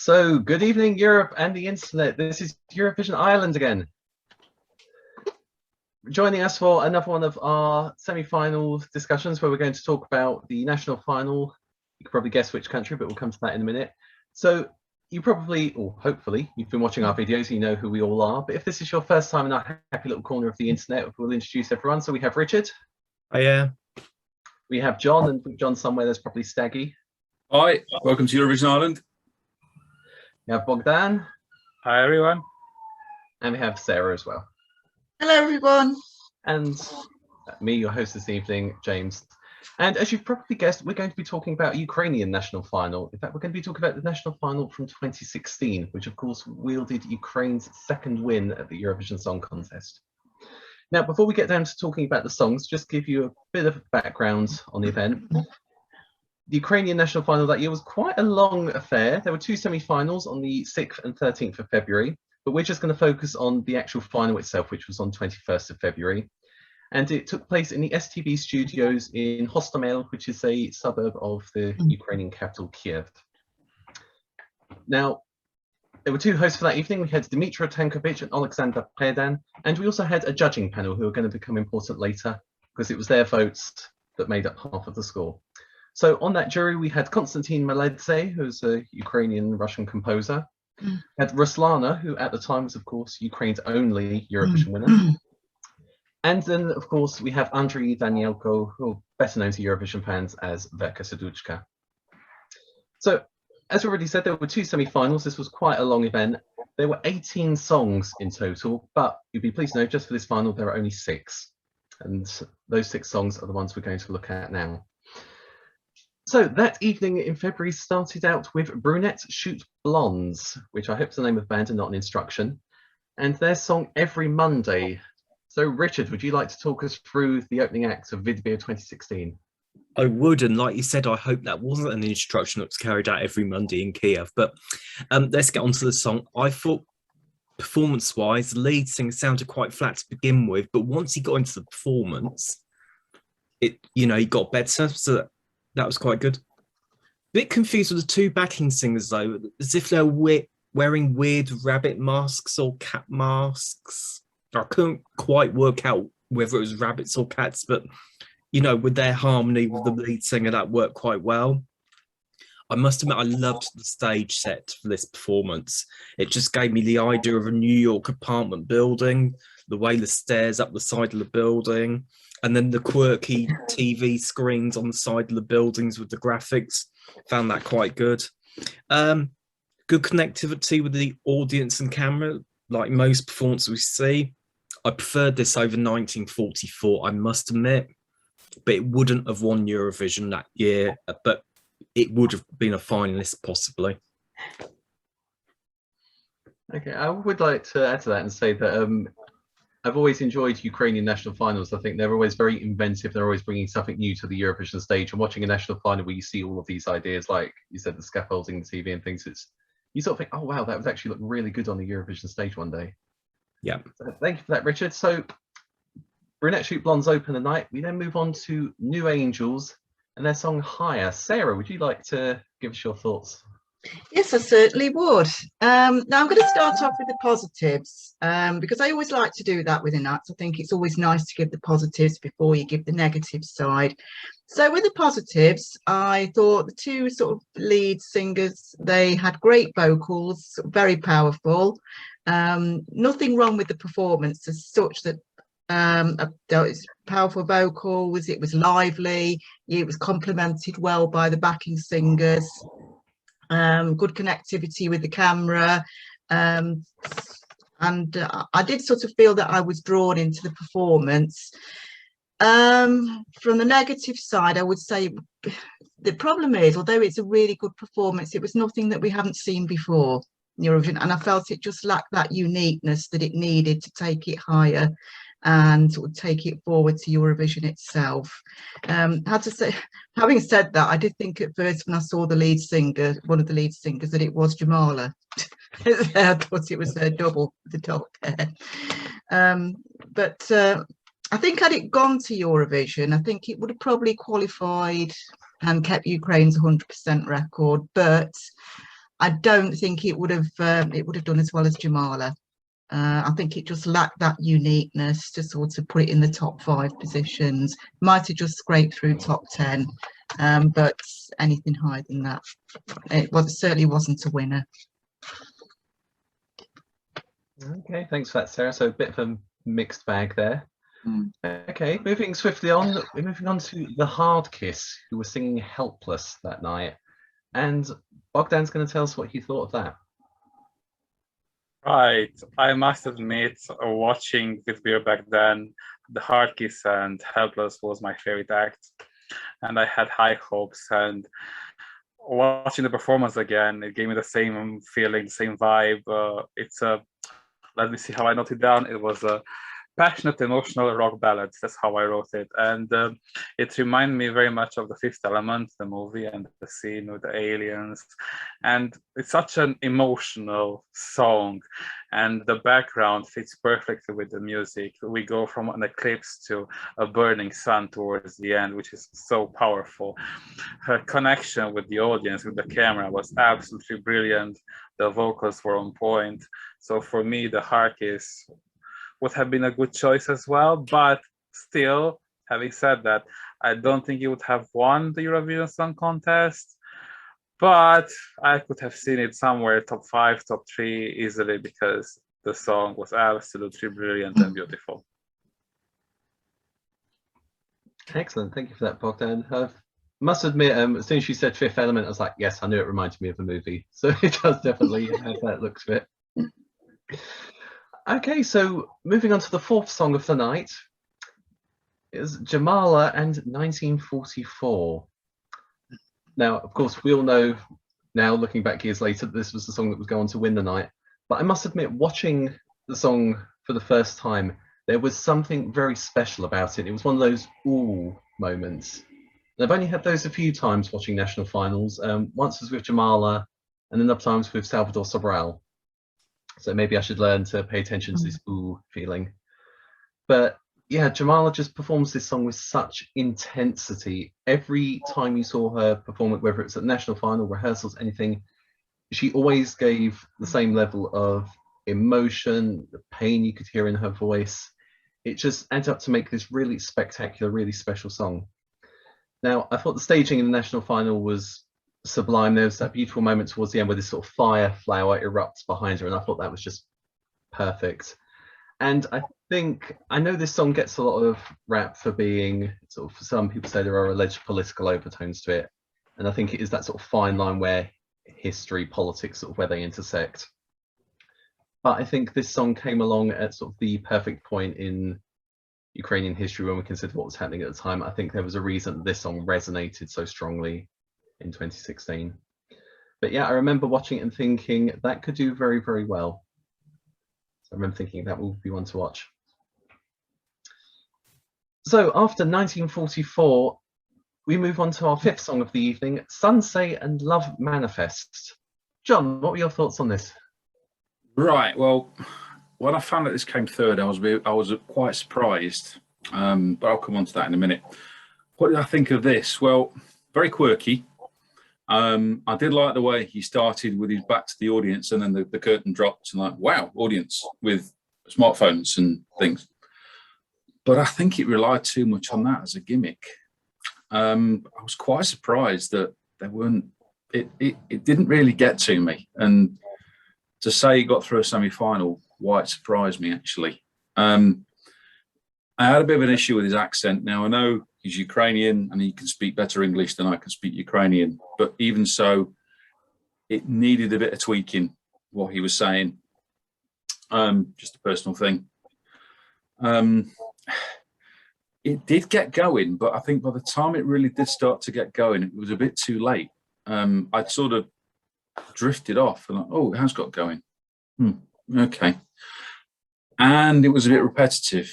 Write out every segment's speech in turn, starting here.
So, good evening, Europe and the internet. This is Eurovision Ireland again. Joining us for another one of our semi-final discussions where we're going to talk about the national final. You can probably guess which country, but we'll come to that in a minute. So, you probably, or hopefully, you've been watching our videos, so you know who we all are. But if this is your first time in our happy little corner of the internet, we'll introduce everyone. So we have Richard. Hiya. We have John, and John somewhere there's probably Staggy. Hi, welcome to Eurovision Ireland. We have Bogdan. Hi, everyone. And we have Sarah as well. Hello, everyone. And me, your host this evening, James. And as you've probably guessed, we're going to be talking about Ukrainian national final. In fact, we're going to be talking about the national final from 2016, which of course wielded Ukraine's second win at the Eurovision Song Contest. Now, before we get down to talking about the songs, just give you a bit of background on the event. The Ukrainian national final that year was quite a long affair. There were two semi-finals on the 6th and 13th of February, but we're just going to focus on the actual final itself, which was on 21st of February. And it took place in the STV studios in Hostomel, which is a suburb of the Ukrainian capital, Kiev. Now, there were two hosts for that evening. We had Dmytro Tankovic and Alexander Predan, and we also had a judging panel who are going to become important later because it was their votes that made up half of the score. So on that jury, we had Konstantin Meledze, who's a Ukrainian-Russian composer. We had Ruslana, who at the time was, of course, Ukraine's only Eurovision winner. And then, of course, we have Andriy Danielko, who are better known to Eurovision fans as Verka Serduchka. So, as already said, there were two semi-finals. This was quite a long event. There were 18 songs in total, but you'd be pleased to know, just for this final, there are only 6. And those 6 songs are the ones we're going to look at now. So that evening in February started out with Brunettes Shoot Blondes, which I hope is the name of the band and not an instruction, and their song Every Monday. So Richard, would you like to talk us through the opening act of Vidbir 2016? I would, and like you said, I hope that wasn't an instruction that was carried out every Monday in Kiev. But let's get on to the song. I thought, performance-wise, the lead singer sounded quite flat to begin with, but once he got into the performance, he got better. So that was quite good. Bit confused with the two backing singers though, as if they're wearing weird rabbit masks or cat masks. I couldn't quite work out whether it was rabbits or cats, but with their harmony with the lead singer, that worked quite well. I must admit, I loved the stage set for this performance. It just gave me the idea of a New York apartment building, the way the stairs up the side of the building, and then the quirky TV screens on the side of the buildings with the graphics. Found that quite good. Good connectivity with the audience and camera, like most performances we see. I preferred this over 1944, I must admit, but it wouldn't have won Eurovision that year, but it would have been a finalist possibly. Okay, I would like to add to that and say that I've always enjoyed Ukrainian national finals. I think they're always very inventive. They're always bringing something new to the Eurovision stage. And watching a national final where you see all of these ideas, like you said, the scaffolding, the TV and things, you sort of think, oh, wow, that would actually look really good on the Eurovision stage one day. Yeah. So thank you for that, Richard. So Brunette Shoot Blondes open the night. We then move on to New Angels and their song Higher. Sarah, would you like to give us your thoughts? Yes, I certainly would. Now I'm going to start off with the positives because I always like to do that within acts. I think it's always nice to give the positives before you give the negative side. So with the positives, I thought the two sort of lead singers, they had great vocals, very powerful. Nothing wrong with the performance as such, that it's powerful vocals, it was lively, it was complemented well by the backing singers. Good connectivity with the camera, and I did sort of feel that I was drawn into the performance. From the negative side, I would say the problem is, although it's a really good performance, it was nothing that we haven't seen before Eurovision, and I felt it just lacked that uniqueness that it needed to take it higher and sort of take it forward to Eurovision itself. I have to say, having said that, I did think at first when I saw the lead singer, one of the lead singers, that it was Jamala. I thought it was her double, the top there. But I think had it gone to Eurovision, I think it would have probably qualified and kept Ukraine's 100% record. But I don't think it would have done as well as Jamala. I think it just lacked that uniqueness to sort of put it in the top 5 positions. Might have just scraped through top 10, but anything higher than that, it certainly wasn't a winner. Okay, thanks for that, Sarah. So a bit of a mixed bag there. Mm. Okay, moving swiftly on, we're moving on to the Hard Kiss, who were singing Helpless that night. And Bogdan's going to tell us what he thought of that. Right, I must admit, watching Vidbir back then, the Hard Kiss and Helpless was my favorite act, and I had high hopes. And watching the performance again, it gave me the same feeling, the same vibe. Let me see how I noted it down. It was a passionate, emotional rock ballad. That's how I wrote it. And it reminded me very much of The Fifth Element, the movie, and the scene with the aliens. And it's such an emotional song. And the background fits perfectly with the music. We go from an eclipse to a burning sun towards the end, which is so powerful. Her connection with the audience, with the camera, was absolutely brilliant. The vocals were on point. So for me, the Hard Kiss would have been a good choice as well. But still, having said that, I don't think it would have won the Eurovision Song Contest. But I could have seen it somewhere top 5, top 3 easily, because the song was absolutely brilliant and beautiful. Excellent, thank you for that, Bogdan. I must admit, as soon as you said Fifth Element, I was like, yes, I knew it reminded me of a movie. So it does definitely have that look to it. Okay, so moving on to the 4th song of the night is Jamala and 1944. Now, of course, we all know now, looking back years later, that this was the song that was going to win the night. But I must admit, watching the song for the first time, there was something very special about it. It was one of those ooh moments. And I've only had those a few times watching national finals. Once was with Jamala, and then other times with Salvador Sobral. So maybe I should learn to pay attention to this ooh feeling. But yeah, Jamala just performs this song with such intensity. Every time you saw her perform it, whether it's at national final, rehearsals, anything, she always gave the same level of emotion, the pain you could hear in her voice. It just adds up to make this really spectacular, really special song. Now, I thought the staging in the national final was sublime. There was that beautiful moment towards the end where this sort of fire flower erupts behind her, and I thought that was just perfect. And I know this song gets a lot of rap for being sort of, some people say there are alleged political overtones to it, and I think it is that sort of fine line where history, politics, sort of where they intersect. But I think this song came along at sort of the perfect point in Ukrainian history when we consider what was happening at the time. I think there was a reason this song resonated so strongly in 2016. But yeah, I remember watching it and thinking that could do very, very well. So I remember thinking that will be one to watch. So after 1944, we move on to our 5th song of the evening, Sunset and Love Manifest. John, what were your thoughts on this? Right, well, when I found that this came third, I was quite surprised, but I'll come on to that in a minute. What did I think of this? Well, very quirky. I did like the way he started with his back to the audience, and then the curtain dropped, and like, wow, audience with smartphones and things. But I think it relied too much on that as a gimmick. I was quite surprised that there weren't. It didn't really get to me, and to say he got through a semi-final, why it surprised me actually. I had a bit of an issue with his accent. Now I know he's Ukrainian and he can speak better English than I can speak Ukrainian, but even so, it needed a bit of tweaking what he was saying. Just a personal thing. It did get going, but I think by the time it really did start to get going, it was a bit too late. I'd sort of drifted off and like, oh, it has got going. Okay. And it was a bit repetitive.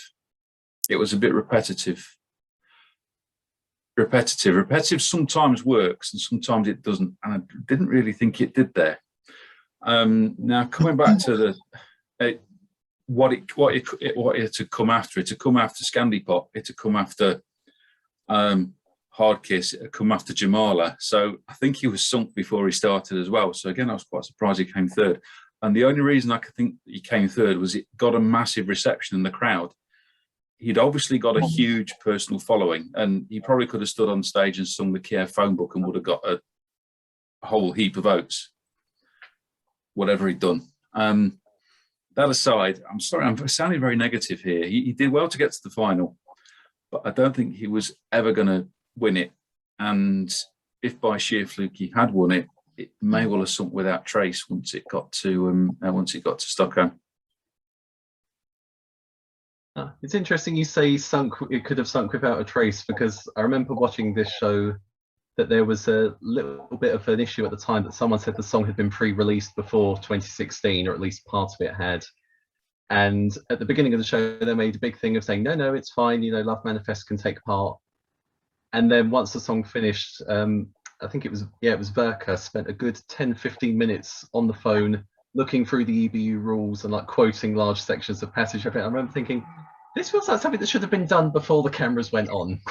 Repetitive sometimes works and sometimes it doesn't, and I didn't really think it did there. Now coming back to what it to come after, it to come after Scandi Pop, it to come after Hard Kiss had come after Jamala. So I think he was sunk before he started as well. So again, I was quite surprised he came third. And the only reason I could think he came third was it got a massive reception in the crowd. He'd obviously got a huge personal following, and he probably could have stood on stage and sung the Kiev phone book and would have got a whole heap of votes, whatever he'd done. That aside, I'm sorry, I'm sounding very negative here. He did well to get to the final, but I don't think he was ever going to win it. And if by sheer fluke he had won it, it may well have sunk without trace once it got to Stockholm. It's interesting you say sunk. It could have sunk without a trace, because I remember watching this show that there was a little bit of an issue at the time that someone said the song had been pre-released before 2016, or at least part of it had. And at the beginning of the show, they made a big thing of saying, no, it's fine, you know, Love Manifest can take part. And then once the song finished, I think it was Verka spent a good 10-15 minutes on the phone looking through the EBU rules and like quoting large sections of passage of it. I remember thinking, this feels like something that should have been done before the cameras went on.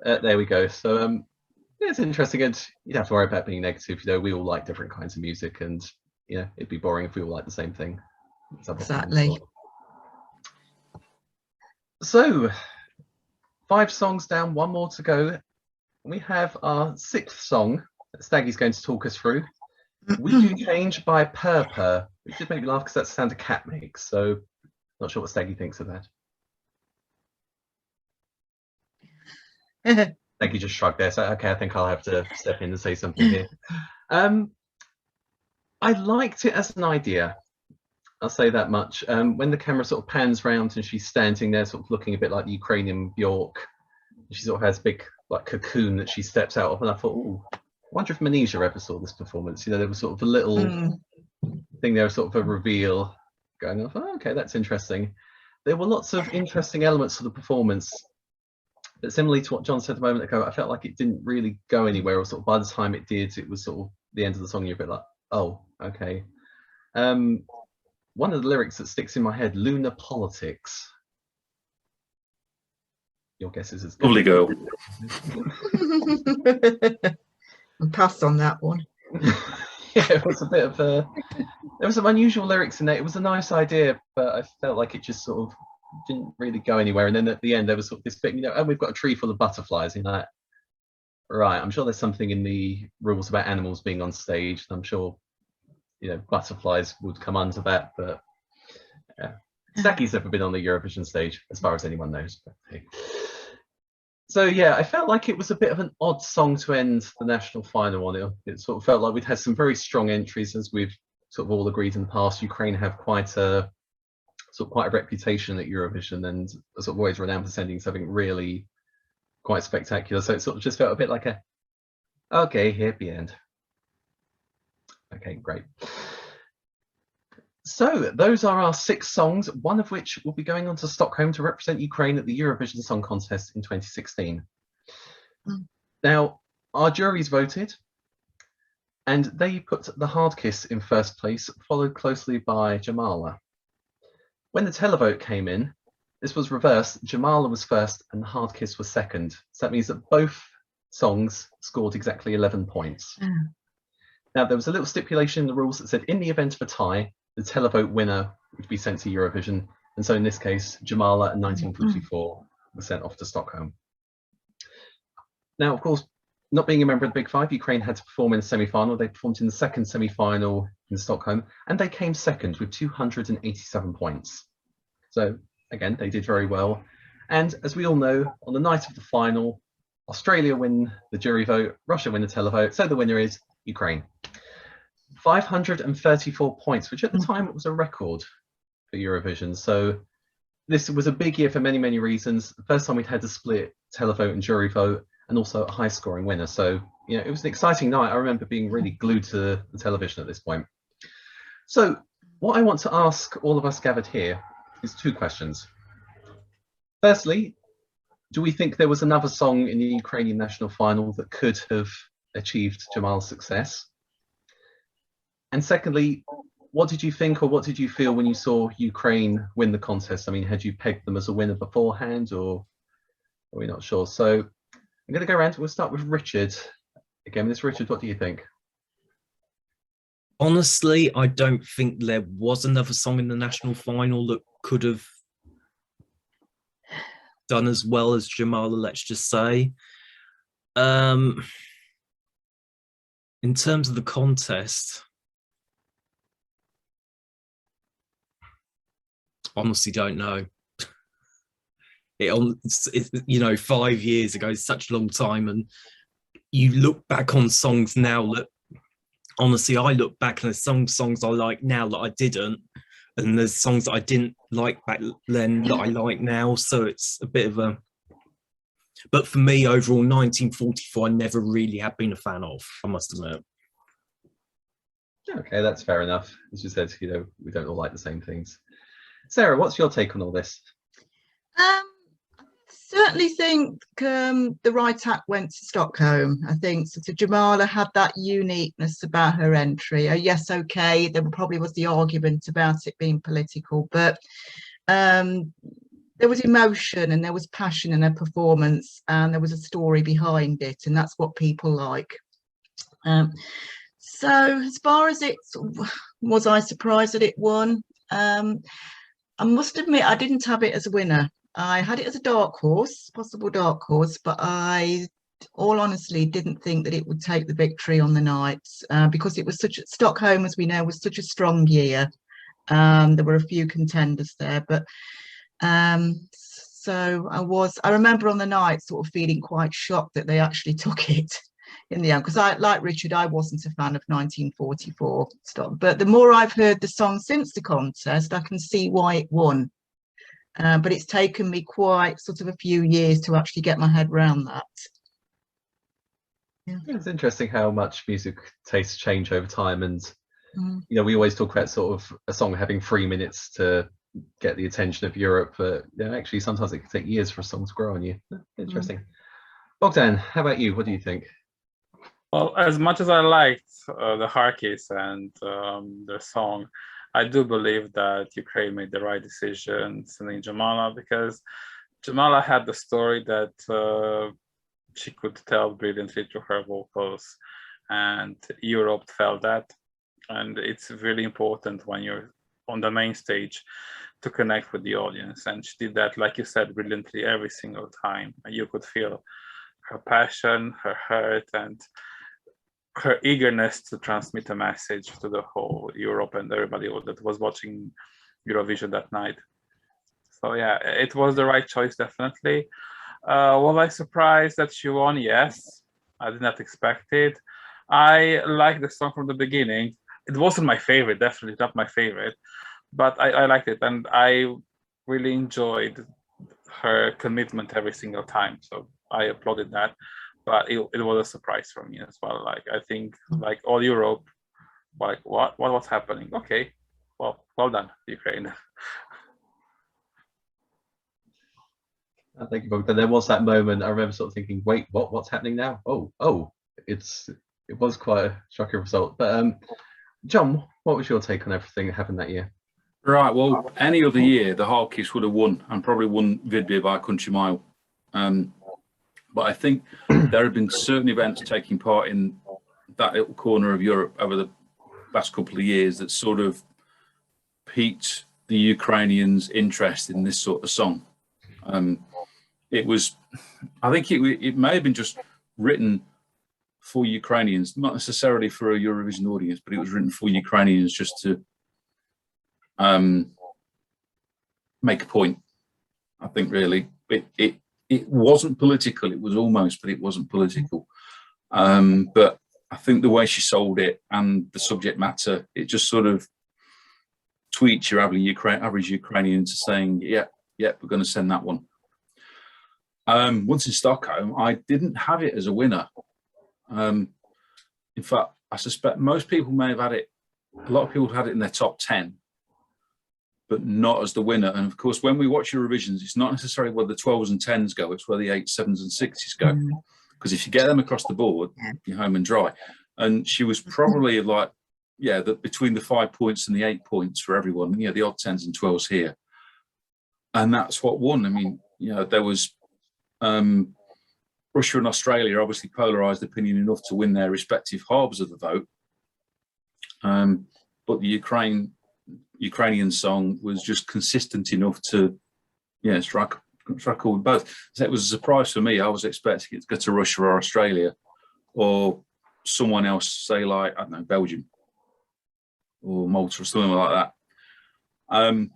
There we go. So it's interesting, and you don't have to worry about being negative. You know, we all like different kinds of music, and you know, it'd be boring if we all like the same thing. Exactly. So 5 songs down, 1 more to go. We have our 6th song that Staggy's going to talk us through. We Do Change by Purr, which did make me laugh because that's the sound a cat makes. So not sure what Staggy thinks of that. Staggy just shrugged there. So okay, I think I'll have to step in and say something here. I liked it as an idea. I'll say that much. When the camera sort of pans round and she's standing there sort of looking a bit like the Ukrainian Bjork, she sort of has a big like cocoon that she steps out of, and I thought, oh, I wonder if Manisha ever saw this performance. You know, there was sort of a little thing there, sort of a reveal going off. Oh, okay, that's interesting. There were lots of interesting elements to the performance, but similarly to what John said a moment ago, I felt like it didn't really go anywhere, or sort of by the time it did, it was sort of the end of the song. You're a bit like, oh, okay. One of the lyrics that sticks in my head, Lunar Politics. Your guess is as good. Lovely girl. Pass on that one. Yeah, it was a bit of a, there was some unusual lyrics in there. It was a nice idea, but I felt like it just sort of didn't really go anywhere. And then at the end, there was sort of this bit, you know, and we've got a tree full of butterflies. You know, like, right, I'm sure there's something in the rules about animals being on stage. I'm sure, you know, butterflies would come under that, but yeah. Stacky's never been on the Eurovision stage, as far as anyone knows. But, hey. So yeah, I felt like it was a bit of an odd song to end the national final on. It sort of felt like we'd had some very strong entries, as we've sort of all agreed in the past. Ukraine have quite a reputation at Eurovision, and are sort of always renowned for sending something really quite spectacular. So it sort of just felt a bit like a, okay, happy end. Okay, great. So those are our 6 songs, one of which will be going on to Stockholm to represent Ukraine at the Eurovision Song Contest in 2016. Now, our juries voted, and they put The Hard Kiss in first place, followed closely by Jamala. When the televote came in, this was reversed. Jamala was first and The Hard Kiss was second. So that means that both songs scored exactly 11 points. Now, there was a little stipulation in the rules that said in the event of a tie, the televote winner would be sent to Eurovision. And so in this case, Jamala in 1944 was sent off to Stockholm. Now, of course, not being a member of the Big Five, Ukraine had to perform in the semi-final. They performed in the second semi-final in Stockholm, and they came second with 287 points. So again, they did very well. And as we all know, on the night of the final, Australia win the jury vote, Russia win the televote, so the winner is Ukraine. 534 points, which at the time was a record for Eurovision. So this was a big year for many, many reasons. The first time we'd had a split televote and jury vote, and also a high scoring winner. So, you know, it was an exciting night. I remember being really glued to the television at this point. So what I want to ask all of us gathered here is 2 questions. Firstly, do we think there was another song in the Ukrainian national final that could have achieved Jamal's success? And secondly, what did you think, or what did you feel when you saw Ukraine win the contest? I mean, had you pegged them as a winner beforehand, or Are we not sure? So I'm going to go around. We'll start with Richard. Again, this Richard, what do you think? Honestly, I don't think there was another song in the national final that could have done as well as Jamala, let's just say. In terms of the contest, honestly don't know. You know, 5 years ago is such a long time, and you look back on songs now that honestly I look back and there's some songs I like now that I didn't, and there's songs that I didn't like back then that I like now, so it's a bit of a, but for me overall 1944 I never really have been a fan of, I must admit. Okay, that's fair enough. As you said, you know, we don't all like the same things. Sarah, what's your take on all this? I certainly think the right act went to Stockholm. I think so Jamala had that uniqueness about her entry. Yes, okay, there probably was the argument about it being political, but there was emotion and there was passion in her performance, and there was a story behind it, and that's what people like. So as far as it, was I surprised that it won? I must admit I didn't have it as a winner. I had it as a dark horse, possible dark horse, but I, all honestly, didn't think that it would take the victory on the night because it was Stockholm, as we know, was such a strong year. There were a few contenders there, but so I remember on the night sort of feeling quite shocked that they actually took it in the end, because I, like Richard, I wasn't a fan of 1944 stuff, but the more I've heard the song since the contest, I can see why it won. But it's taken me quite sort of a few years to actually get my head around that. Yeah. It's interesting how much music tastes change over time, and you know, we always talk about sort of a song having 3 minutes to get the attention of Europe, but you know, actually sometimes it can take years for a song to grow on you. Interesting. Bogdan, how about you? What do you think? Well, as much as I liked the Harkis and their song, I do believe that Ukraine made the right decision sending Jamala, because Jamala had the story that she could tell brilliantly through her vocals, and Europe felt that. And it's really important when you're on the main stage to connect with the audience. And she did that, like you said, brilliantly every single time. And you could feel her passion, her hurt, and her eagerness to transmit a message to the whole Europe and everybody that was watching Eurovision that night. So yeah, it was the right choice, definitely. Was I surprised that she won? Yes, I did not expect it. I liked the song from the beginning. It wasn't my favorite, definitely not my favorite, but I liked it, and I really enjoyed her commitment every single time. So I applauded that. But it was a surprise for me as well. Like, I think, like all Europe, like what's happening? Okay, well done, Ukraine. Thank you, Bogdan. There was that moment I remember sort of thinking, wait, what's happening now? Oh, it was quite a shocking result. But John, what was your take on everything that happened that year? Right, well, any other year the Harkis would have won, and probably won Vidbir by a country mile. But I think there have been certain events taking part in that little corner of Europe over the last couple of years that sort of piqued the Ukrainians' interest in this sort of song. It was, I think it may have been just written for Ukrainians, not necessarily for a Eurovision audience, but it was written for Ukrainians just to make a point. I think really it wasn't political. It was almost, but it wasn't political. But I think the way she sold it and the subject matter, it just sort of tweets your average Ukrainian into saying, yeah, we're going to send that one. Once in Stockholm, I didn't have it as a winner. In fact, I suspect most people may have had it, a lot of people had it in their top 10, but not as the winner. And of course, when we watch Eurovisions, it's not necessarily where the 12s and 10s go, it's where the 8s, 7s and 6s go. Because if you get them across the board, you're home and dry. And she was probably like, between the 5 points and the 8 points for everyone, the odd 10s and 12s here. And that's what won. I mean, there was Russia and Australia obviously polarised opinion enough to win their respective halves of the vote. But the Ukrainian song was just consistent enough to, yeah, strike all with both. So it was a surprise for me. I was expecting it to go to Russia or Australia or someone else, say like, I don't know, Belgium or Malta or something like that.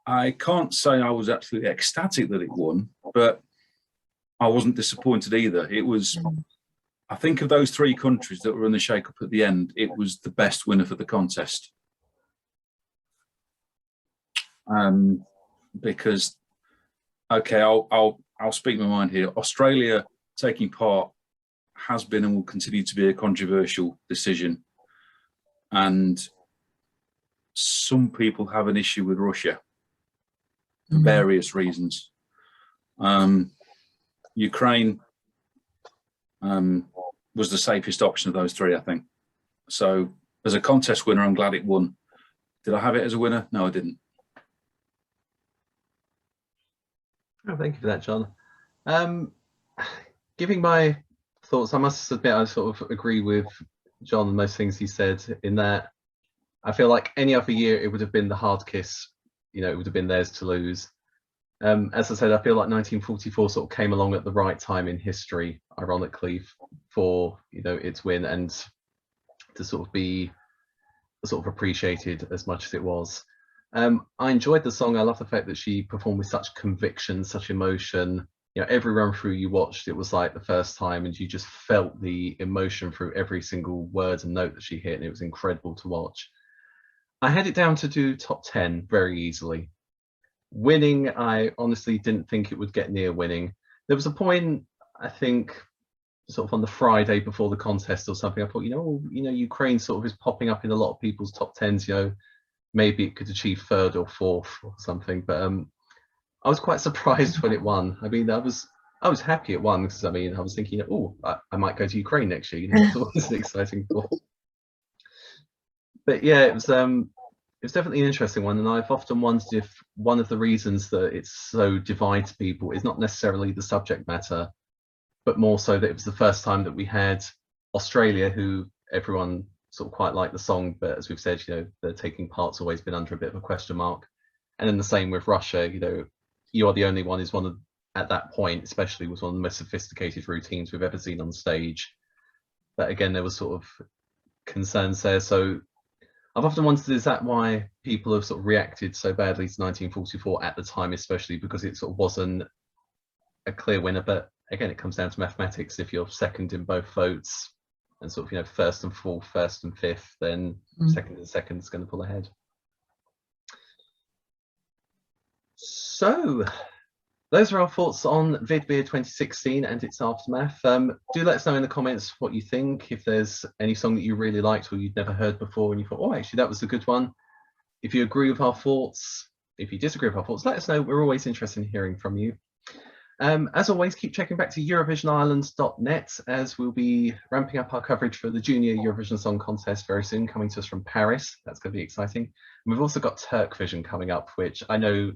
I can't say I was absolutely ecstatic that it won, but I wasn't disappointed either. It was, I think of those three countries that were in the shake-up at the end, it was the best winner for the contest. Because, okay, I'll speak my mind here. Australia taking part has been and will continue to be a controversial decision. And some people have an issue with Russia for various reasons. Ukraine was the safest option of those three, I think. So as a contest winner, I'm glad it won. Did I have it as a winner? No, I didn't. Oh, thank you for that, John. Giving my thoughts, I must admit I sort of agree with John on most things he said, in that I feel like any other year it would have been the hard kiss, you know, it would have been theirs to lose. As I said, I feel like 1944 sort of came along at the right time in history, ironically, for, you know, its win and to sort of be sort of appreciated as much as it was. I enjoyed the song. I love the fact that she performed with such conviction, such emotion. You know, every run through you watched, it was like the first time, and you just felt the emotion through every single word and note that she hit, and it was incredible to watch. I had it down to do top 10 very easily. Winning, I honestly didn't think it would get near winning. There was a point, I think, sort of on the Friday before the contest or something, I thought, you know, Ukraine sort of is popping up in a lot of people's top 10s, you know, maybe it could achieve third or fourth or something. But I was quite surprised when it won. I mean, I was happy it won, because I mean, I was thinking, oh, I might go to Ukraine next year. You know, it's always an exciting thought. But yeah, it was definitely an interesting one, and I've often wondered if one of the reasons that it so divides people is not necessarily the subject matter, but more so that it was the first time that we had Australia, who everyone sort of quite liked the song, but as we've said, you know, the taking part's always been under a bit of a question mark. And then the same with Russia, you know, You Are the Only One is one of, at that point especially, was one of the most sophisticated routines we've ever seen on stage. But again, there was sort of concerns there. So I've often wondered, is that why people have sort of reacted so badly to 1944 at the time, especially because it sort of wasn't a clear winner? But again, it comes down to mathematics. If you're second in both votes and sort of, you know, first and fourth, first and fifth, then second and second is going to pull ahead. So those are our thoughts on Vidbir 2016 and its aftermath. Do let us know in the comments what you think, if there's any song that you really liked or you'd never heard before and you thought, oh, actually that was a good one. If you agree with our thoughts, if you disagree with our thoughts, let us know. We're always interested in hearing from you. As always, keep checking back to EurovisionIreland.net, as we'll be ramping up our coverage for the Junior Eurovision Song Contest very soon, coming to us from Paris. That's going to be exciting. And we've also got Turkvision coming up, which I know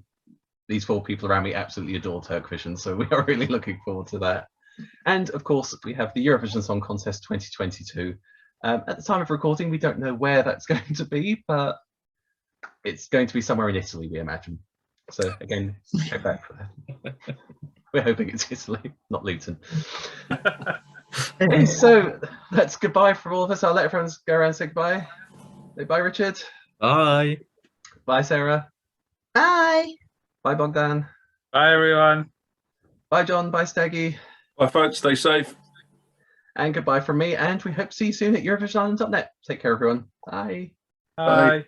these four people around me absolutely adore Turkvision, so we are really looking forward to that. And of course, we have the Eurovision Song Contest 2022. At the time of recording, we don't know where that's going to be, but it's going to be somewhere in Italy, we imagine. So again, check back for that. We're hoping it's Italy, not Luton. Okay, so that's goodbye from all of us. I'll let everyone go around and say goodbye. Say bye, Richard. Bye. Bye, Sarah. Bye. Bye, Bogdan. Bye, everyone. Bye, John. Bye, Steggy. Bye, folks. Stay safe. And goodbye from me. And we hope to see you soon at EurovisionIreland.net. Take care, everyone. Bye. Bye. Bye.